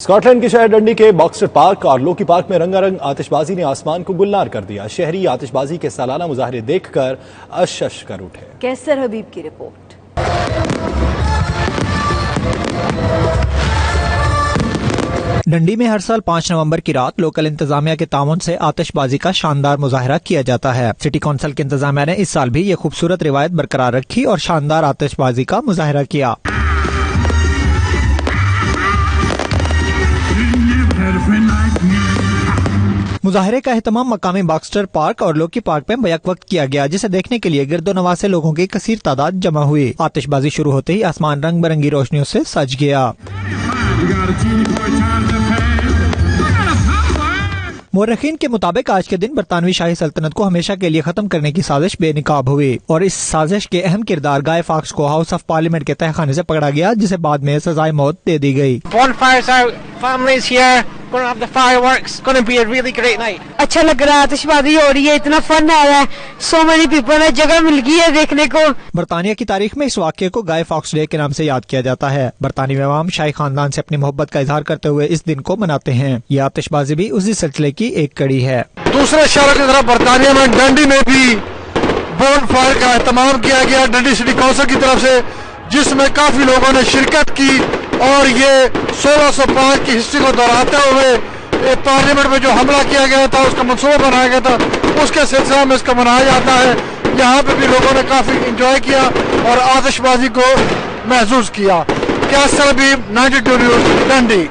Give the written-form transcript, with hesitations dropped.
Scotland के शहर डंडी के बॉक्सटर पार्क और लोकी पार्क में रंगारंग आतिशबाजी ने आसमान को गुलनार कर दिया। शहरी आतिशबाजी के सालाना मुजाहरे देखकर अश कर उठे। कैसर हबीब की रिपोर्ट। डंडी में हर साल 5 नवंबर की रात लोकल इंतजामिया के ताउन से आतिशबाजी का शानदार मुजाहरा किया जाता है। सिटी कौंसिल के इंतजामिया ने इस साल भी ये खूबसूरत रिवायत बरकरार रखी और शानदार आतिशबाजी का मुजाहरा किया। मुजाहरे का एहतमाम मकामी बॉक्सटर पार्क और लोकी पार्क में बैक वक्त किया गया, जिसे देखने के लिए गिरदोनवा से लोगों की कसीर तादाद जमा हुई। आतिशबाजी शुरू होते ही आसमान रंग बिरंगी रोशनियों से सज गया। मुर्रखीन के मुताबिक आज के दिन बरतानवी शाही सल्तनत को हमेशा के लिए खत्म करने की साजिश बेनकाब हुई और इस साजिश के अहम किरदार गाय फॉक्स को हाउस ऑफ पार्लियामेंट के तहखाने से पकड़ा गया, जिसे बाद में सजाए मौत दे दी गई। अच्छा लग रहा है, आतिशबाजी हो रही है, इतना फन आ रहा है, सो मेनी पीपल है, जगह मिल गई है देखने को। बरतानिया की तारीख में इस वाक्य को गाय फॉक्स डे के नाम से याद किया जाता है। बरतानवी अवाम शाही खानदान से अपनी मोहब्बत का इजहार करते हुए इस दिन को मनाते हैं। ये आतिशबाजी भी उसी सिलसिले की एक कड़ी है। दूसरे शहरों की तरफ बरतानिया में डंडी में भी बोन फायर का एहतमाम किया गया डंडी सिटी काउंसिल की तरफ से, जिसमें काफी लोगों ने शिरकत की और ये 1605 की हिस्ट्री को दोहराते हुए पार्लियामेंट में जो हमला किया गया था उसका मंसूबा बनाया गया था, उसके सिलसिले में इसको मनाया जाता है। यहाँ पे भी लोगों ने काफी इंजॉय किया और आतिशबाजी को महसूस किया। कैसर हबीब, 92 न्यूज़, डंडी।